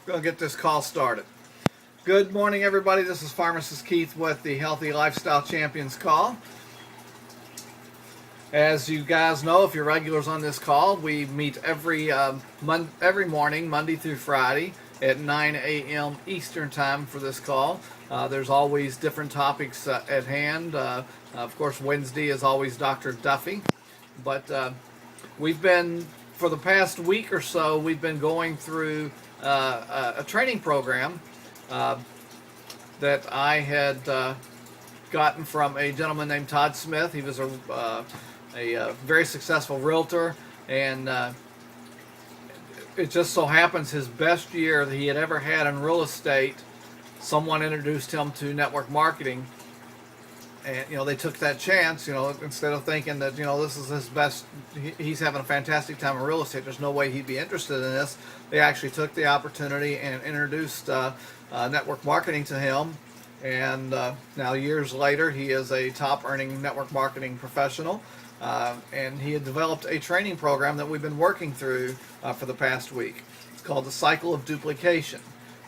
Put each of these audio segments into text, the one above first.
Going to get this call started. Good morning, everybody. This is Pharmacist Keith with the Healthy Lifestyle Champions call. As you guys know, if you're regulars on this call, we meet every morning, Monday through Friday, at 9 a.m. Eastern Time for this call. There's always different topics at hand. Of course, Wednesday is always Dr. Duffy. But we've been, for the past week or so, we've been going through a training program that I had gotten from a gentleman named Todd Smith. He was a very successful realtor, and it just so happens his best year that he had ever had in real estate, someone introduced him to network marketing. And they took that chance, instead of thinking that this is his best, he's having a fantastic time in real estate, there's no way he'd be interested in this. They actually took the opportunity and introduced network marketing to him. And now years later, he is a top earning network marketing professional. And he had developed a training program that we've been working through for the past week. It's called the Cycle of Duplication.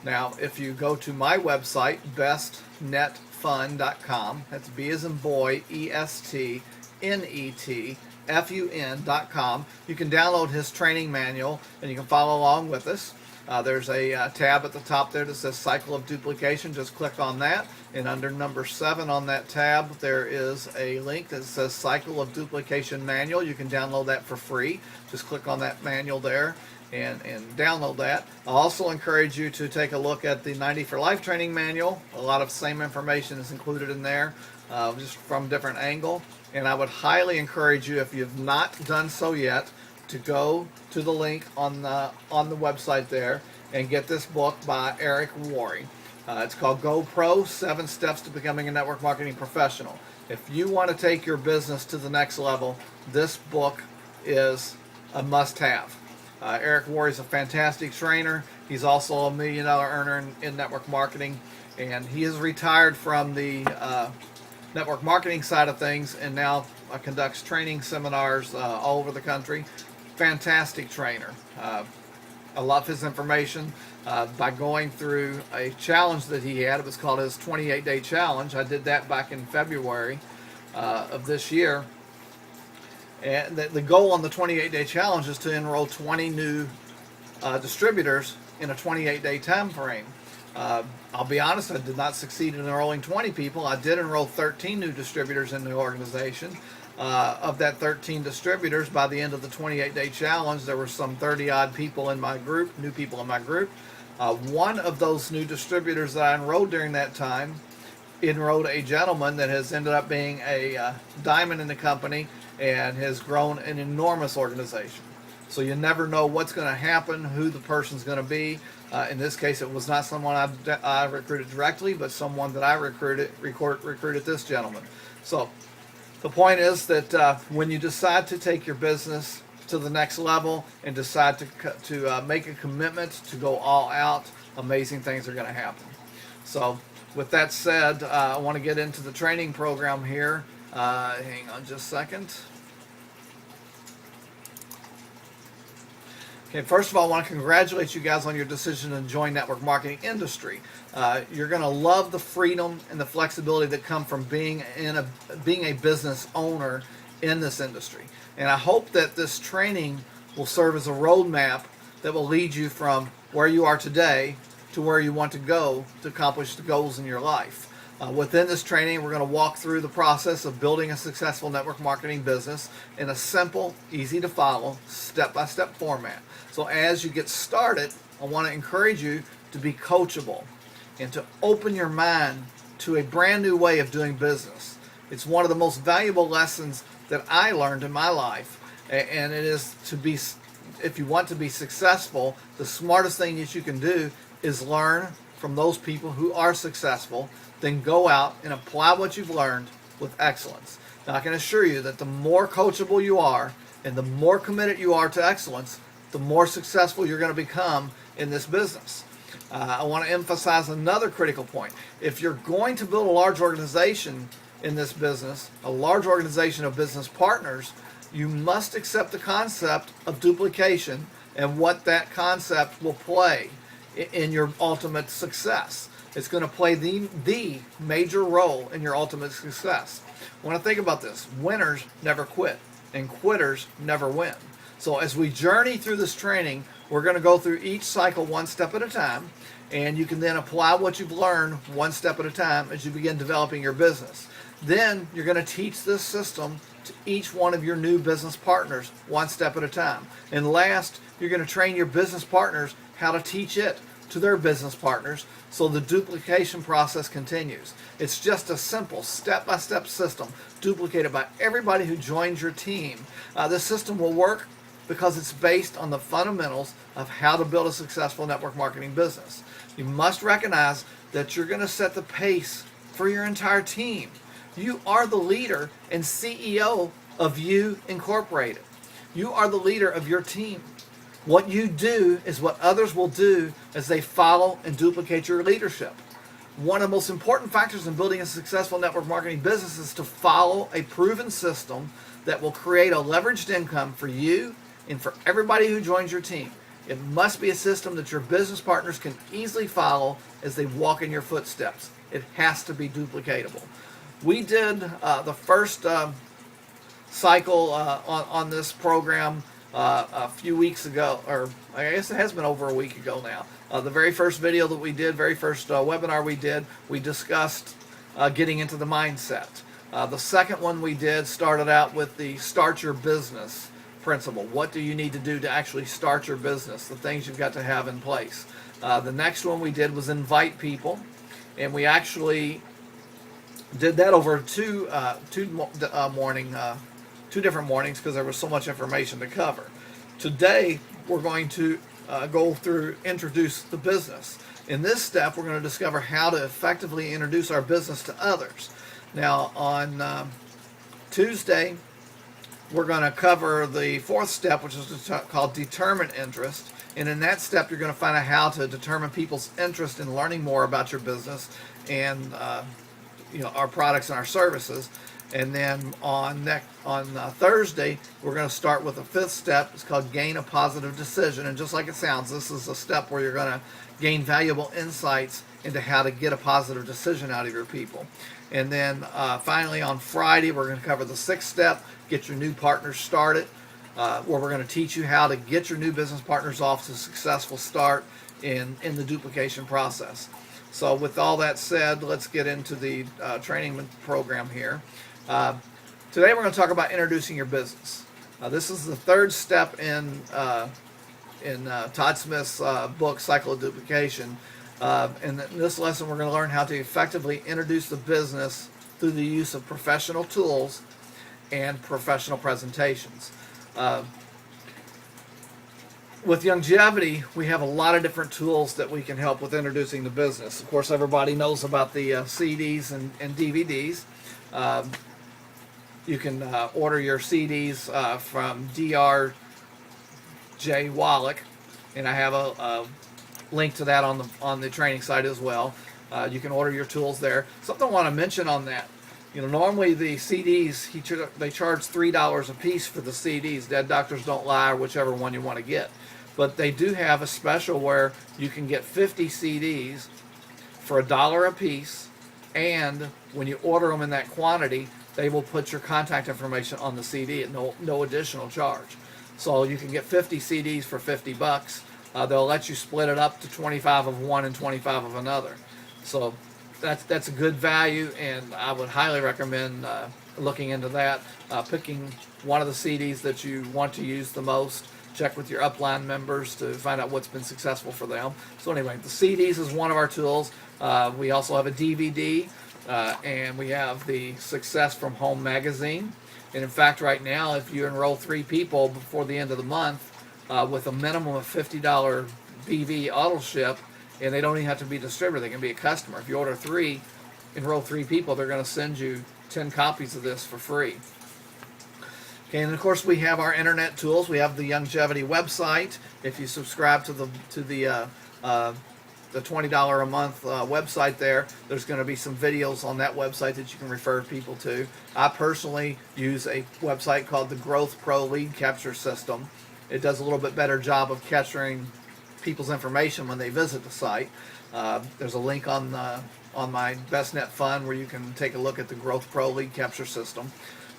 Now, if you go to my website, bestnetfun.com, that's B as in boy, ESTNETFUN.com, you can download his training manual and you can follow along with us. There's a tab at the top there that says Cycle of Duplication. Just click on that, and under number 7 on that tab there is a link that says Cycle of Duplication Manual. You can download that for free. Just click on that manual there and download that. I also encourage you to take a look at the 90 for Life training manual. A lot of same information is included in there, just from a different angle. And I would highly encourage you, if you've not done so yet, to go to the link on the website there and get this book by Eric Worre. It's called Go Pro: 7 Steps to Becoming a Network Marketing Professional. If you want to take your business to the next level, this book is a must-have. Eric Worre is a fantastic trainer. He's also a $1 million earner in network marketing, and he is retired from the network marketing side of things and now conducts training seminars all over the country. Fantastic trainer. I love his information. By going through a challenge that he had, it was called his 28-day challenge. I did that back in February of this year. And the goal on the 28-day challenge is to enroll 20 new distributors in a 28-day time frame. I'll be honest, I did not succeed in enrolling 20 people. I did enroll 13 new distributors in the organization. Of that 13 distributors, by the end of the 28-day challenge, there were some 30-odd people in my group, new people in my group. One of those new distributors that I enrolled during that time enrolled a gentleman that has ended up being a diamond in the company and has grown an enormous organization. So you never know what's going to happen, who the person's going to be. In this case, it was not someone I recruited directly, but someone that I recruited this gentleman. So the point is that when you decide to take your business to the next level and decide to make a commitment to go all out, amazing things are going to happen. So with that said, I want to get into the training program here. Hang on just a second. Okay, first of all, I want to congratulate you guys on your decision to join network marketing industry. You're going to love the freedom and the flexibility that come from being a business owner in this industry. And I hope that this training will serve as a roadmap that will lead you from where you are today to where you want to go to accomplish the goals in your life. Within this training, we're going to walk through the process of building a successful network marketing business in a simple, easy to follow, step-by-step format. So as you get started, I want to encourage you to be coachable and to open your mind to a brand new way of doing business. It's one of the most valuable lessons that I learned in my life, and it is if you want to be successful, the smartest thing that you can do is learn from those people who are successful, then go out and apply what you've learned with excellence. Now, I can assure you that the more coachable you are and the more committed you are to excellence, the more successful you're going to become in this business. I want to emphasize another critical point. If you're going to build a large organization in this business, a large organization of business partners, you must accept the concept of duplication and what that concept will play in your ultimate success. It's going to play the major role in your ultimate success. I want to think about this. Winners never quit, and quitters never win. So as we journey through this training, we're going to go through each cycle one step at a time, and you can then apply what you've learned one step at a time as you begin developing your business. Then you're going to teach this system to each one of your new business partners one step at a time. And last, you're going to train your business partners how to teach it to their business partners, so the duplication process continues. It's just a simple step-by-step system duplicated by everybody who joins your team. This system will work because it's based on the fundamentals of how to build a successful network marketing business. You must recognize that you're going to set the pace for your entire team. You are the leader and CEO of You Incorporated. You are the leader of your team. What you do is what others will do as they follow and duplicate your leadership. One of the most important factors in building a successful network marketing business is to follow a proven system that will create a leveraged income for you and for everybody who joins your team. It must be a system that your business partners can easily follow as they walk in your footsteps. It has to be duplicatable. We did the first cycle on this program a few weeks ago, or I guess it has been over a week ago now. The very first video that we did, very first webinar we did, we discussed getting into the mindset. The second one we did started out with the start your business principle. What do you need to do to actually start your business? The things you've got to have in place. The next one we did was invite people, and we actually did that over two different mornings because there was so much information to cover. Today we're going to go through introduce the business. In this step, we're going to discover how to effectively introduce our business to others. Now on Tuesday, we're going to cover the fourth step, which is called determine interest. And in that step, you're going to find out how to determine people's interest in learning more about your business and our products and our services. And then on Thursday, we're going to start with the fifth step. It's called gain a positive decision. And just like it sounds, this is a step where you're going to gain valuable insights into how to get a positive decision out of your people. And then finally on Friday, we're going to cover the sixth step, get your new partners started, where we're going to teach you how to get your new business partners off to a successful start in the duplication process. So with all that said, let's get into the training program here. Today we're going to talk about introducing your business. This is the third step in Todd Smith's book, Cycle of Duplication. In this lesson, we're going to learn how to effectively introduce the business through the use of professional tools and professional presentations. With Youngevity, we have a lot of different tools that we can help with introducing the business. Of course, everybody knows about the CDs and DVDs. You can order your CDs from Dr. J. Wallach, and I have a link to that on the training site as well. You can order your tools there. Something I want to mention on that. Normally the CDs, they charge $3 a piece for the CDs. Dead Doctors Don't Lie, or whichever one you want to get. But they do have a special where you can get 50 CDs for $1 a piece, and when you order them in that quantity, they will put your contact information on the CD at no additional charge. So you can get 50 CDs for $50. They'll let you split it up to 25 of one and 25 of another. So that's a good value, and I would highly recommend looking into that. Picking one of the CDs that you want to use the most. Check with your upline members to find out what's been successful for them. So anyway, the CDs is one of our tools. We also have a DVD, and we have the Success from Home magazine. And in fact, right now, if you enroll 3 people before the end of the month with a minimum of $50 BV auto ship, and they don't even have to be a distributor, they can be a customer. If you order 3, enroll 3 people, they're going to send you 10 copies of this for free. Okay, and of course we have our internet tools. We have the Youngevity website. If you subscribe to the $20 a month website there's going to be some videos on that website that you can refer people to. I personally use a website called the Growth Pro Lead Capture System. It does a little bit better job of capturing people's information when they visit the site. There's a link on my BestNet Fund where you can take a look at the Growth Pro lead capture system.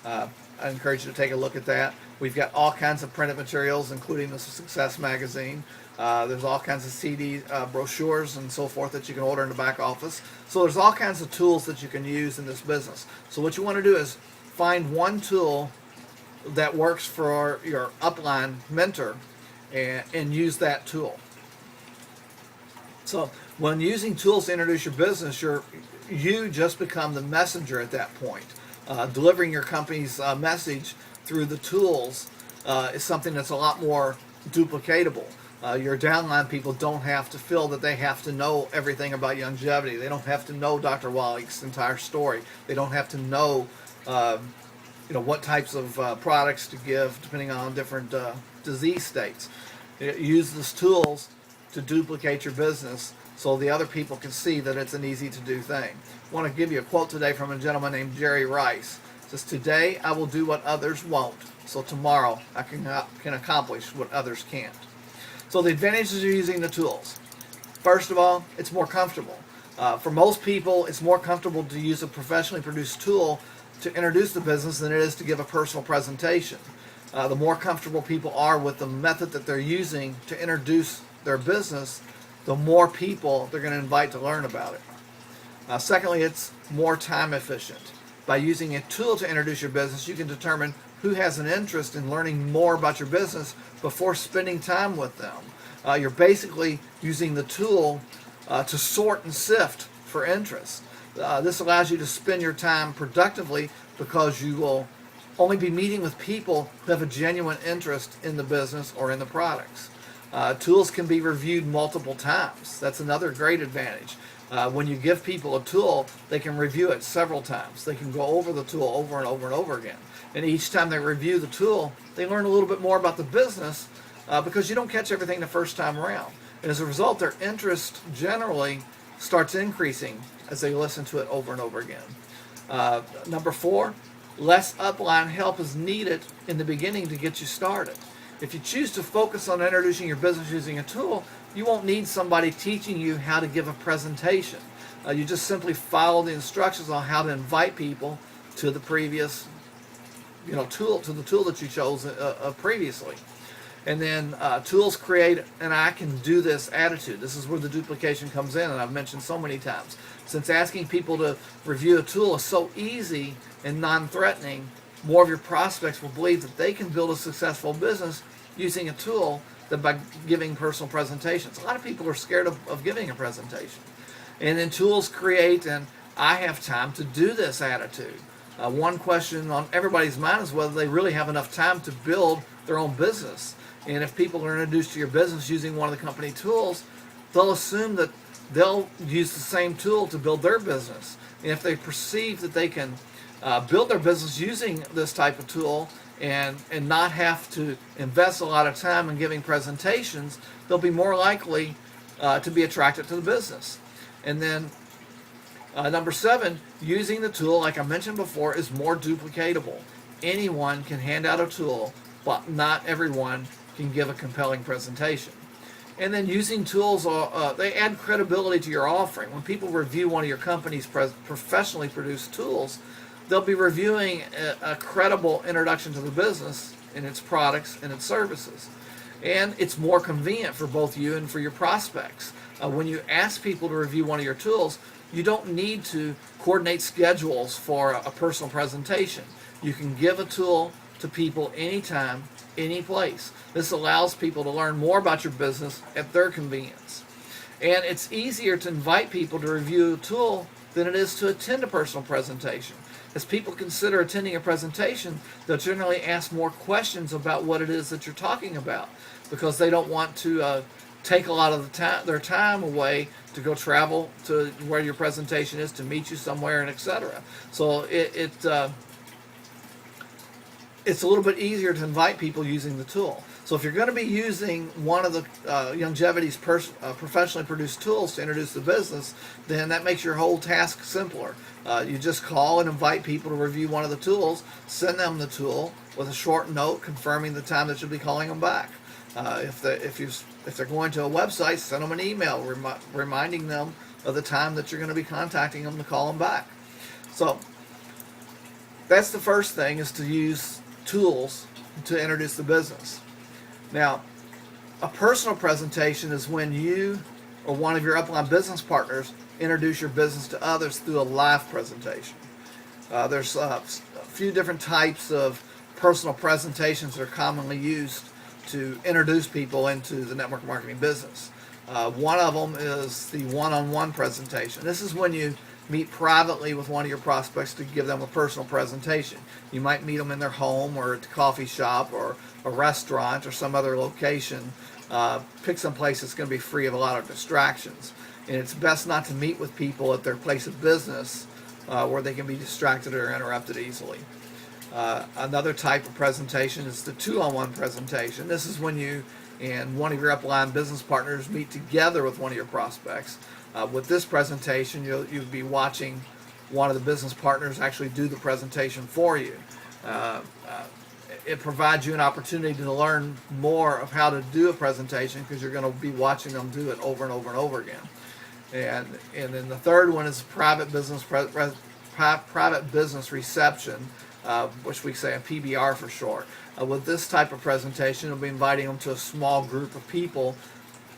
I encourage you to take a look at that. We've got all kinds of printed materials, including the Success Magazine. There's all kinds of CD brochures and so forth that you can order in the back office. So there's all kinds of tools that you can use in this business. So what you want to do is find one tool that works for your upline mentor and use that tool. So when using tools to introduce your business, you just become the messenger at that point. Delivering your company's message through the tools is something that's a lot more duplicatable. Your downline people don't have to feel that they have to know everything about longevity. They don't have to know Dr. Wallich's entire story. They don't have to know what types of products to give depending on different disease states. Use these tools to duplicate your business so the other people can see that it's an easy to do thing. I want to give you a quote today from a gentleman named Jerry Rice. It says, "Today I will do what others won't, so tomorrow I can accomplish what others can't." So the advantages of using the tools. First of all, it's more comfortable. For most people, it's more comfortable to use a professionally produced tool to introduce the business than it is to give a personal presentation. The more comfortable people are with the method that they're using to introduce their business, the more people they're going to invite to learn about it. Secondly, it's more time efficient. By using a tool to introduce your business, you can determine who has an interest in learning more about your business before spending time with them. You're basically using the tool to sort and sift for interest. This allows you to spend your time productively because you will only be meeting with people who have a genuine interest in the business or in the products. Tools can be reviewed multiple times. That's another great advantage. When you give people a tool, they can review it several times. They can go over the tool over and over and over again. And each time they review the tool, they learn a little bit more about the business because you don't catch everything the first time around. And as a result, their interest generally starts increasing as they listen to it over and over again. Number 4, less upline help is needed in the beginning to get you started. If you choose to focus on introducing your business using a tool, you won't need somebody teaching you how to give a presentation. You just simply follow the instructions on how to invite people to the previous tool, to the tool that you chose previously. And then tools create an "I can do this" attitude. This is where the duplication comes in, and I've mentioned so many times. Since asking people to review a tool is so easy and non-threatening, more of your prospects will believe that they can build a successful business using a tool than by giving personal presentations. A lot of people are scared of giving a presentation. And then tools create an "I have time to do this" attitude. One question on everybody's mind is whether they really have enough time to build their own business. And if people are introduced to your business using one of the company tools, they'll assume that they'll use the same tool to build their business. And if they perceive that they can build their business using this type of tool and not have to invest a lot of time in giving presentations, they'll be more likely to be attracted to the business. And then number 7, using the tool, like I mentioned before, is more duplicatable. Anyone can hand out a tool, but not everyone can give a compelling presentation. And then using tools, they add credibility to your offering. When people review one of your company's professionally produced tools, they'll be reviewing a credible introduction to the business and its products and its services. And it's more convenient for both you and for your prospects. When you ask people to review one of your tools, you don't need to coordinate schedules for a personal presentation. You can give a tool to people anytime, any place. This allows people to learn more about your business at their convenience. And it's easier to invite people to review a tool than it is to attend a personal presentation. As people consider attending a presentation, they'll generally ask more questions about what it is that you're talking about because they don't want to take a lot of their time away to go travel to where your presentation is, to meet you somewhere, and etc. So it's a little bit easier to invite people using the tool. So if you're going to be using one of the Longevity's professionally produced tools to introduce the business, then that makes your whole task simpler. You just call and invite people to review one of the tools, send them the tool with a short note confirming the time that you'll be calling them back. If they're going to a website, send them an email reminding them of the time that you're going to be contacting them to call them back. So that's the first thing, is to use tools to introduce the business. Now, a personal presentation is when you or one of your upline business partners introduce your business to others through a live presentation. There's a few different types of personal presentations that are commonly used to introduce people into the network marketing business. One of them is the one-on-one presentation. This is when you meet privately with one of your prospects to give them a personal presentation. You might meet them in their home or at the coffee shop or a restaurant or some other location. Pick some place that's going to be free of a lot of distractions. And it's best not to meet with people at their place of business where they can be distracted or interrupted easily. Another type of presentation is the two-on-one presentation. This is when you and one of your upline business partners meet together with one of your prospects. With this presentation, you'll be watching one of the business partners actually do the presentation for you. It provides you an opportunity to learn more of how to do a presentation, because you're going to be watching them do it over and over and over again. And then the third one is private business reception, which we say a PBR for short. With this type of presentation, you'll be inviting them to a small group of people,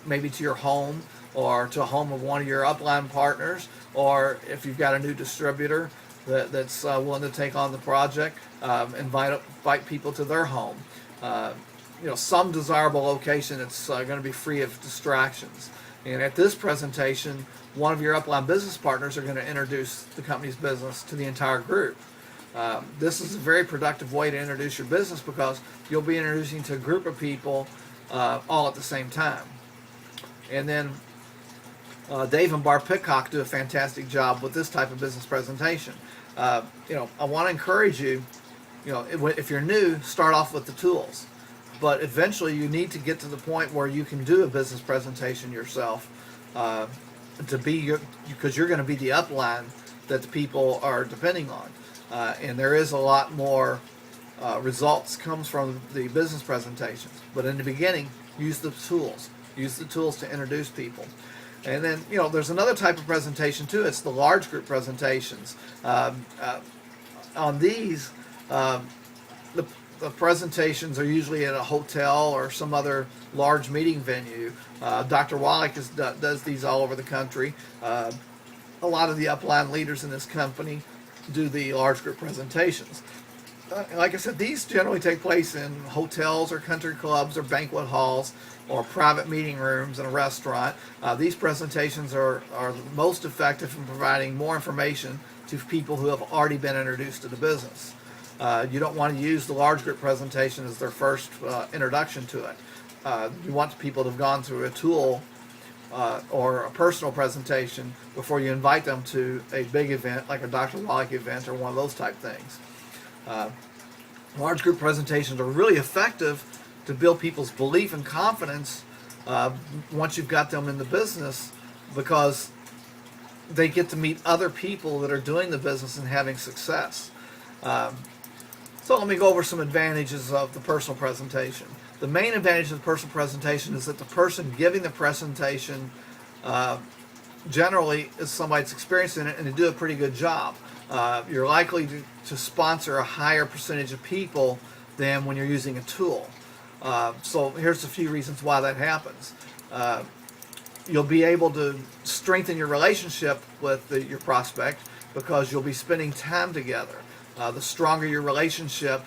maybe to your home or to a home of one of your upline partners, or if you've got a new distributor that's willing to take on the project, invite people to their home. Some desirable location that's going to be free of distractions. And at this presentation, one of your upline business partners are going to introduce the company's business to the entire group. This is a very productive way to introduce your business, because you'll be introducing to a group of people all at the same time. And then Dave and Barb Pitcock do a fantastic job with this type of business presentation. I want to encourage you, if you're new, start off with the tools. But eventually you need to get to the point where you can do a business presentation yourself, because you're going to be the upline that the people are depending on. And there is a lot more results comes from the business presentations. But in the beginning, use the tools. Use the tools to introduce people. And then, there's another type of presentation too. It's the large group presentations. On these, the presentations are usually at a hotel or some other large meeting venue. Dr. Wallach does these all over the country. A lot of the upline leaders in this company do the large group presentations. Like I said, these generally take place in hotels or country clubs or banquet halls or private meeting rooms in a restaurant. These presentations are most effective in providing more information to people who have already been introduced to the business. You don't want to use the large group presentation as their first introduction to it. You want people to have gone through a tool or a personal presentation before you invite them to a big event like a Dr. Wallach event or one of those type things. Large group presentations are really effective to build people's belief and confidence once you've got them in the business, because they get to meet other people that are doing the business and having success. So let me go over some advantages of the personal presentation. The main advantage of the personal presentation is that the person giving the presentation generally is somebody that's experienced in it, and they do a pretty good job. You're likely to sponsor a higher percentage of people than when you're using a tool. So here's a few reasons why that happens. You'll be able to strengthen your relationship with your prospect, because you'll be spending time together. The stronger your relationship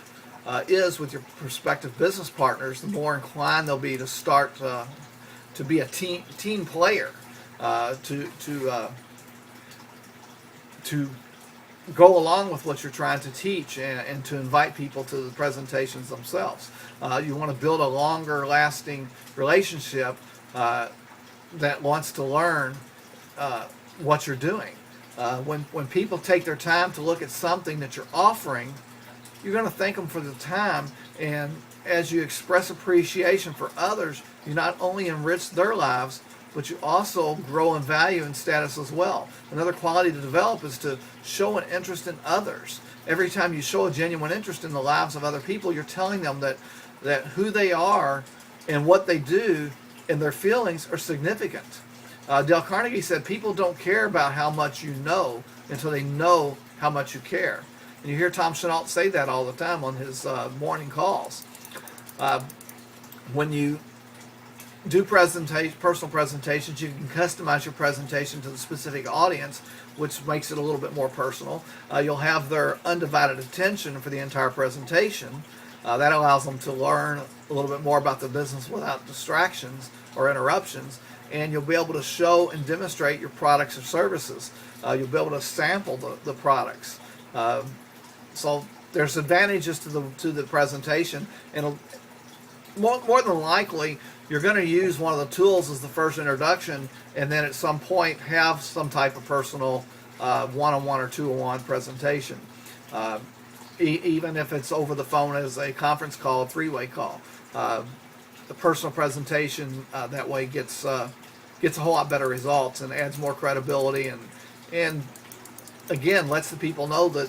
is with your prospective business partners, the more inclined they'll be to start to be a team player, to go along with what you're trying to teach, and to invite people to the presentations themselves. You want to build a longer lasting relationship that wants to learn what you're doing. When people take their time to look at something that you're offering, you're going to thank them for the time, and as you express appreciation for others, you not only enrich their lives, but you also grow in value and status as well. Another quality to develop is to show an interest in others. Every time you show a genuine interest in the lives of other people, you're telling them that who they are and what they do and their feelings are significant. Dale Carnegie said people don't care about how much you know until they know how much you care. And you hear Tom Chenault say that all the time on his morning calls. When you do personal presentations, you can customize your presentation to the specific audience, which makes it a little bit more personal. You'll have their undivided attention for the entire presentation. That allows them to learn a little bit more about the business without distractions or interruptions, and you'll be able to show and demonstrate your products or services. You'll be able to sample the products. So there's advantages to the presentation, and more than likely you're going to use one of the tools as the first introduction, and then at some point have some type of personal one-on-one or two-on-one presentation. Even if it's over the phone as a conference call, a three-way call. The personal presentation that way gets a whole lot better results and adds more credibility, and again lets the people know that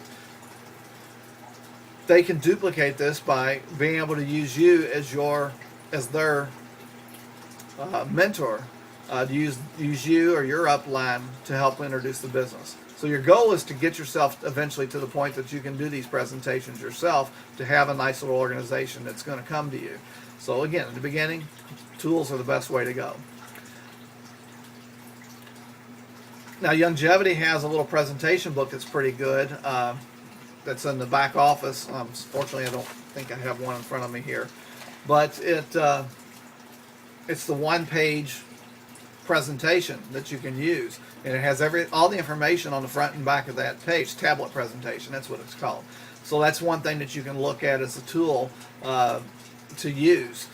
they can duplicate this by being able to use you as their mentor, to use you or your upline to help introduce the business. So your goal is to get yourself eventually to the point that you can do these presentations yourself, to have a nice little organization that's going to come to you. So again, in the beginning, tools are the best way to go. Now, Youngevity has a little presentation book that's pretty good. That's in the back office. Fortunately, I don't think I have one in front of me here, but it's the one-page presentation that you can use, and it has all the information on the front and back of that page. Tablet presentation, that's what it's called. So that's one thing that you can look at as a tool to use.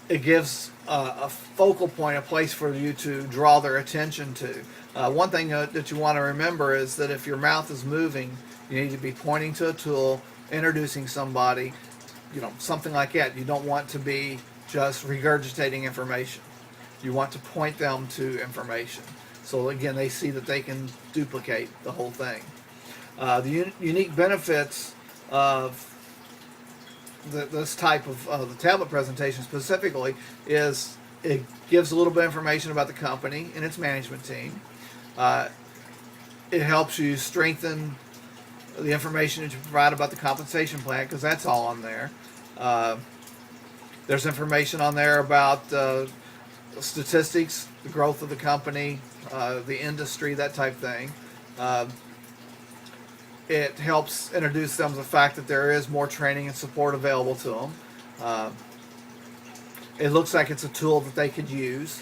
It gives a focal point, a place for you to draw their attention to. One thing that you want to remember is that if your mouth is moving, you need to be pointing to a tool, introducing somebody, something like that. You don't want to be just regurgitating information. You want to point them to information. So again, they see that they can duplicate the whole thing. The unique benefits of this type of the tablet presentation specifically is it gives a little bit of information about the company and its management team. It helps you strengthen the information that you provide about the compensation plan, because that's all on there. There's information on there about statistics, the growth of the company, the industry, that type of thing. It helps introduce them to the fact that there is more training and support available to them. It looks like it's a tool that they could use.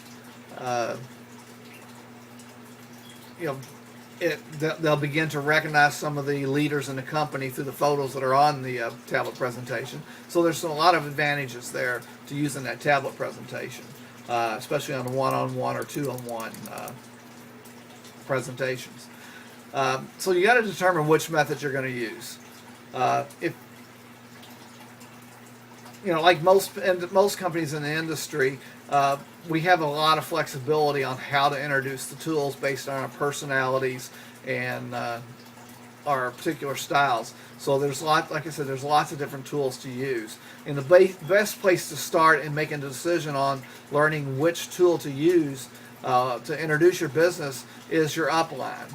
They'll begin to recognize some of the leaders in the company through the photos that are on the tablet presentation. So there's a lot of advantages there to using that tablet presentation, especially on the one-on-one or two-on-one presentations. So you got to determine which method you're going to use. Like most companies in the industry, we have a lot of flexibility on how to introduce the tools based on our personalities and our particular styles. So there's like I said, there's lots of different tools to use. And the best place to start in making a decision on learning which tool to use to introduce your business is your upline.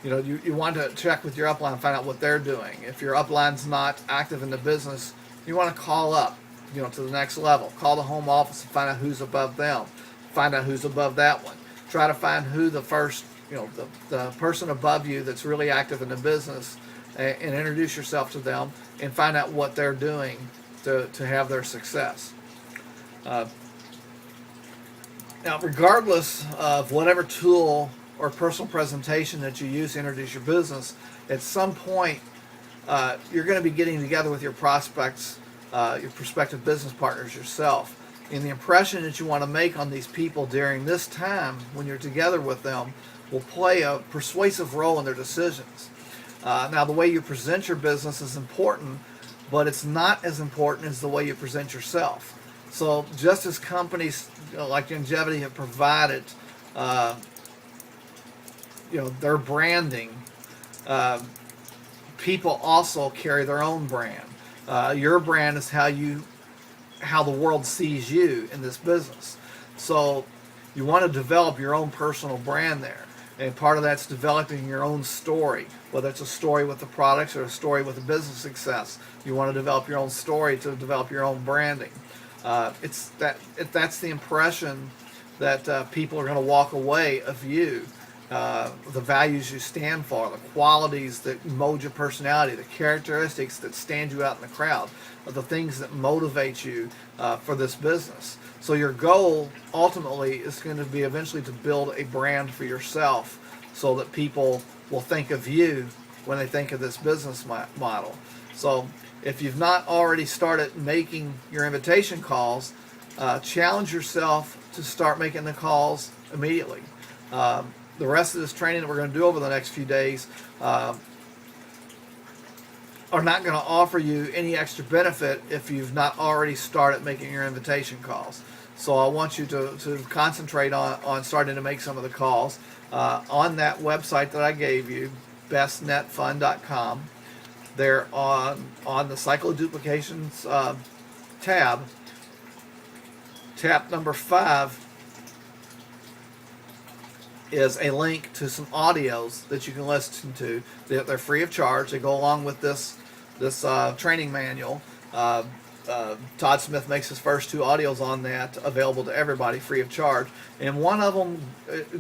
You want to check with your upline, find out what they're doing. If your upline's not active in the business, you want to call up, to the next level. Call the home office and find out who's above them. Find out who's above that one. Try to find who the first, the person above you that's really active in the business, and introduce yourself to them and find out what they're doing to have their success. Now, regardless of whatever tool or personal presentation that you use to introduce your business, at some point you're going to be getting together with your prospects, your prospective business partners yourself. And the impression that you want to make on these people during this time when you're together with them will play a persuasive role in their decisions. Now, the way you present your business is important, but it's not as important as the way you present yourself. So just as companies like Youngevity have provided their branding, people also carry their own brand. Your brand is how the world sees you in this business. So you want to develop your own personal brand there. And part of that's developing your own story, whether it's a story with the products or a story with the business success. You want to develop your own story to develop your own branding. That's the impression that people are going to walk away of you. The values you stand for, the qualities that mold your personality, the characteristics that stand you out in the crowd, the things that motivate you for this business. So your goal ultimately is going to be eventually to build a brand for yourself so that people will think of you when they think of this business model. So if you've not already started making your invitation calls, challenge yourself to start making the calls immediately. The rest of this training that we're going to do over the next few days are not going to offer you any extra benefit if you've not already started making your invitation calls. So I want you to concentrate on starting to make some of the calls. On that website that I gave you, bestnetfund.com, there on the cycle of duplications tab number 5 is a link to some audios that you can listen to. They're free of charge. They go along with this training manual. Todd Smith makes his first 2 audios on that available to everybody free of charge. And one of them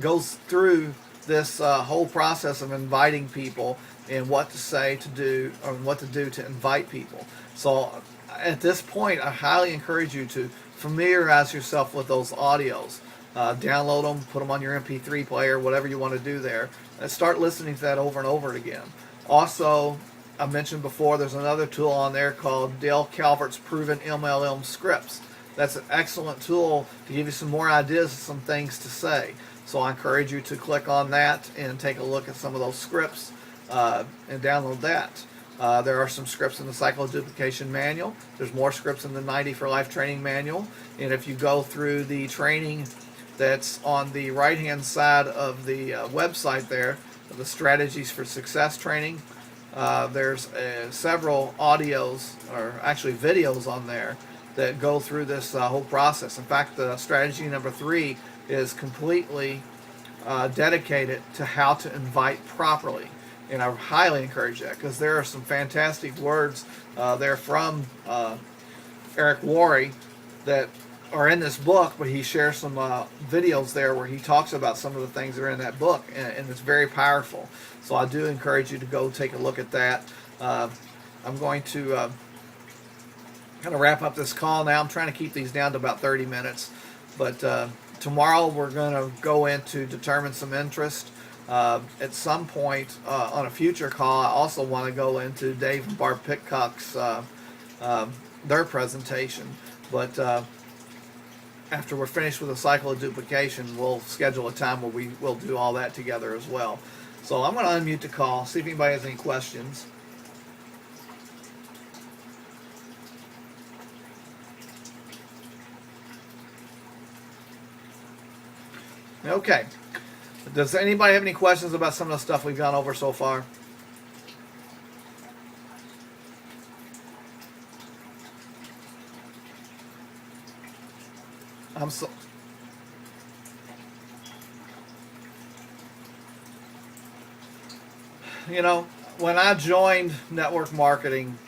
goes through this whole process of inviting people and what to say to do, or what to do to invite people. So at this point, I highly encourage you to familiarize yourself with those audios. Download them, put them on your MP3 player, whatever you want to do there, and start listening to that over and over again. Also, I mentioned before, there's another tool on there called Dale Calvert's Proven MLM Scripts. That's an excellent tool to give you some more ideas and some things to say. So I encourage you to click on that and take a look at some of those scripts and download that. There are some scripts in the Cycle of Duplication Manual. There's more scripts in the 90 for Life Training Manual. And if you go through the training that's on the right-hand side of the website there, the Strategies for Success training, there's several audios, or actually videos on there, that go through this whole process. In fact, the strategy number 3 is completely dedicated to how to invite properly. And I highly encourage that, because there are some fantastic words there from Eric Worre that are in this book, but he shares some videos there where he talks about some of the things that are in that book, and it's very powerful. So I do encourage you to go take a look at that. I'm going to kind of wrap up this call now. I'm trying to keep these down to about 30 minutes, but tomorrow we're going to go into determine some interest. At some point on a future call, I also want to go into Dave and Barb Pitcock's their presentation, but after we're finished with the cycle of duplication, we'll schedule a time where we will do all that together as well. So I'm going to unmute the call, see if anybody has any questions. Okay. Does anybody have any questions about some of the stuff we've gone over so far? You know, when I joined network marketing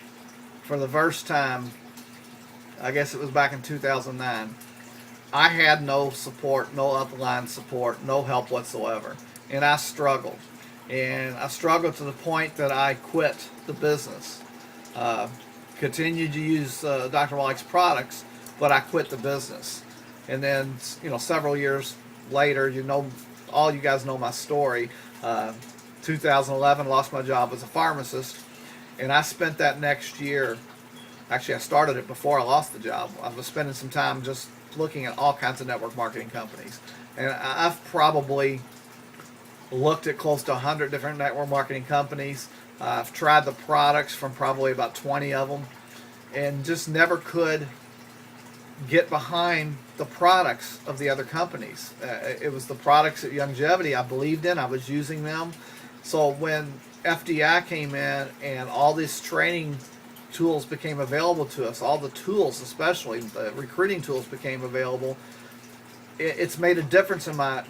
for the first time, I guess it was back in 2009, I had no support, no upline support, no help whatsoever. And I struggled. And I struggled to the point that I quit the business. Continued to use Dr. Wallace's products, but I quit the business. And then, you know, several years later, you know, all you guys know my story. 2011, lost my job as a pharmacist, and I spent that next year, actually I started it before I lost the job. I was spending some time just looking at all kinds of network marketing companies. And I've probably looked at close to 100 different network marketing companies. I've tried the products from probably about 20 of them, and just never could get behind the products of the other companies. It was the products at Youngevity I believed in. I was using them. So when FDI came in and all this training tools became available to us, all the tools, especially the recruiting tools, became available, it's made a difference in my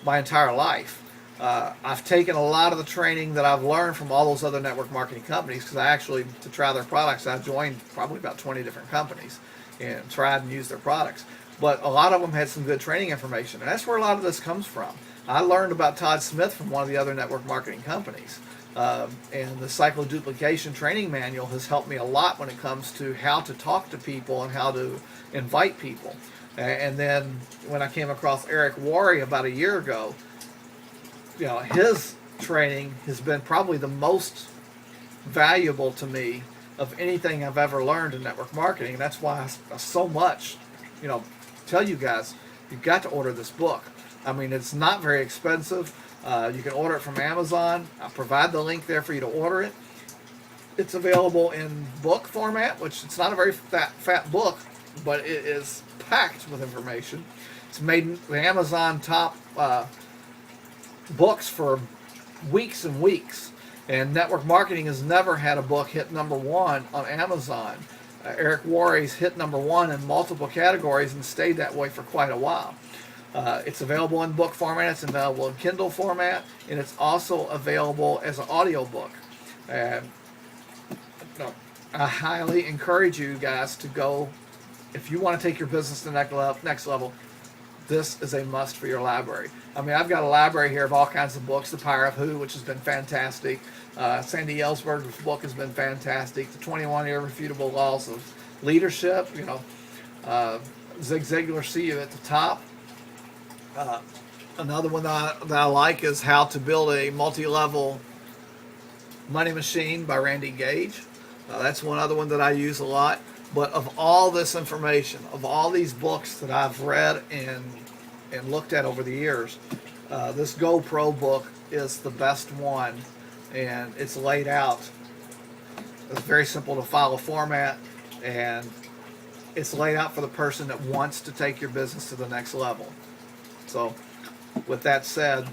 entire life. I've taken a lot of the training that I've learned from all those other network marketing companies, because I actually, to try their products, I've joined probably about 20 different companies and tried and used their products. But a lot of them had some good training information, and that's where a lot of this comes from. I learned about Todd Smith from one of the other network marketing companies. And the cycloduplication training manual has helped me a lot when it comes to how to talk to people and how to invite people. And then when I came across Eric Worre about a year ago, his training has been probably the most valuable to me of anything I've ever learned in network marketing. And that's why I so much, tell you guys, you've got to order this book. I mean, it's not very expensive. You can order it from Amazon. I'll provide the link there for you to order it. It's available in book format, which it's not a very fat book, but it is packed with information. It's made the Amazon top books for weeks and weeks, and network marketing has never had a book hit #1 on Amazon. Eric Worre's hit #1 in multiple categories and stayed that way for quite a while. It's available in book format, it's available in Kindle format, and it's also available as an audio book. I highly encourage you guys to go, if you want to take your business to the next level, this is a must for your library. I mean, I've got a library here of all kinds of books. The Power of Who, which has been fantastic. Sandy Ellsberg's book has been fantastic. The 21 Irrefutable Laws of Leadership. Zig Ziglar, see you at the top. Another one that I like is How to Build a Multi-Level Money Machine by Randy Gage. That's one other one that I use a lot. But of all this information, of all these books that I've read and looked at over the years, this GoPro book is the best one, and it's laid out. It's very simple to follow format, and it's laid out for the person that wants to take your business to the next level. So with that said,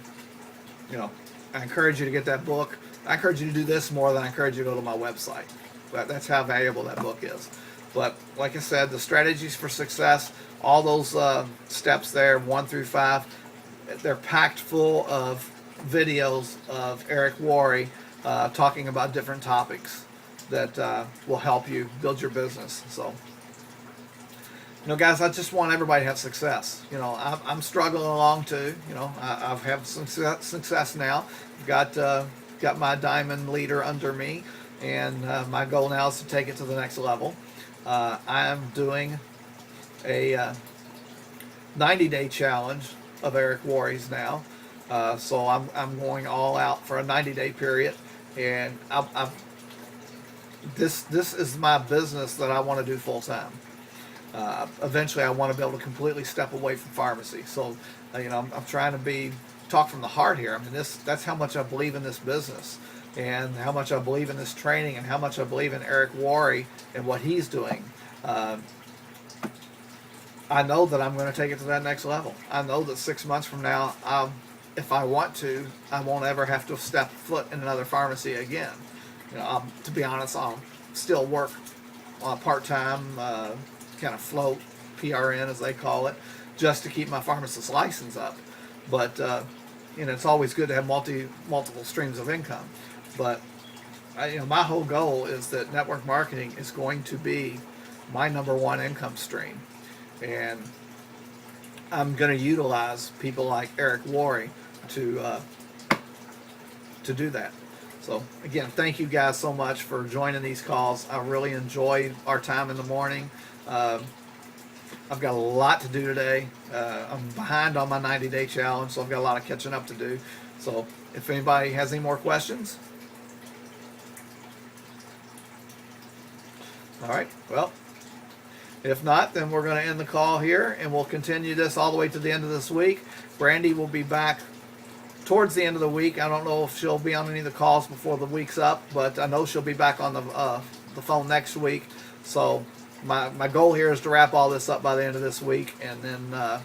I encourage you to get that book. I encourage you to do this more than I encourage you to go to my website. That's how valuable that book is. But like I said, the strategies for success, all those steps there, 1 through 5, they're packed full of videos of Eric Worre talking about different topics that will help you build your business. So, guys, I just want everybody to have success. I'm struggling along too. I've had some success now. Got my diamond leader under me, and my goal now is to take it to the next level. I am doing a 90-day challenge of Eric Worre's now, so I'm going all out for a 90-day period, and this is my business that I want to do full time. Eventually, I want to be able to completely step away from pharmacy. So, I'm trying to talk from the heart here. I mean, that's how much I believe in this business, and how much I believe in this training, and how much I believe in Eric Worre and what he's doing. I know that I'm going to take it to that next level. I know that 6 months from now, if I want to, I won't ever have to step foot in another pharmacy again. To be honest, I'll still work part-time, kind of float, PRN as they call it, just to keep my pharmacist license up. But it's always good to have multiple streams of income. But my whole goal is that network marketing is going to be my #1 income stream, and I'm going to utilize people like Eric Worre to do that. So again, thank you guys so much for joining these calls. I really enjoyed our time in the morning. I've got a lot to do today. I'm behind on my 90-day challenge, so I've got a lot of catching up to do. So if anybody has any more questions. All right, well, if not, then we're going to end the call here, and we'll continue this all the way to the end of this week. Brandy will be back towards the end of the week. I don't know if she'll be on any of the calls before the week's up, but I know she'll be back on the phone next week. So my goal here is to wrap all this up by the end of this week, and then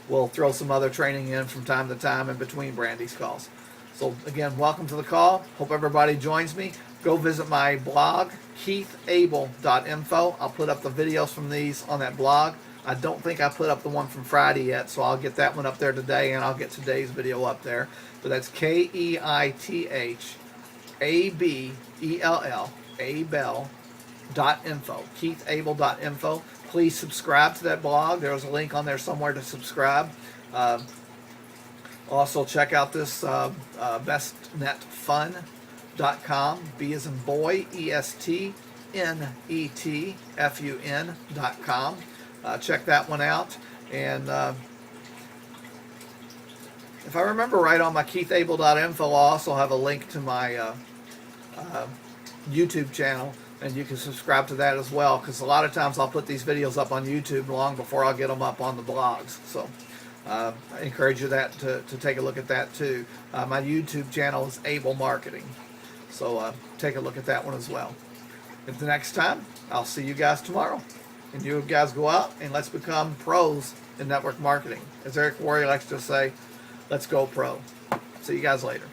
we'll throw some other training in from time to time in between Brandy's calls. So again, welcome to the call. Hope everybody joins me. go visit my blog, keithable.info. I'll put up the videos from these on that blog. I don't think I put up the one from Friday yet, so I'll get that one up there today, and I'll get today's video up there. But that's KEITHABELL, Abell.info, keithable.info. Please subscribe to that blog. There's a link on there somewhere to subscribe. Also, check out this bestnetfun.com, B as in boy, ESTNETFUN.com. Check that one out. And if I remember right, on my keithable.info, I'll also have a link to my YouTube channel, and you can subscribe to that as well, because a lot of times I'll put these videos up on YouTube long before I'll get them up on the blogs. So I encourage you to take a look at that too. My YouTube channel is Able Marketing, so take a look at that one as well. Until next time, I'll see you guys tomorrow. And you guys go out and let's become pros in network marketing. As Eric Worre likes to say, let's go pro. See you guys later.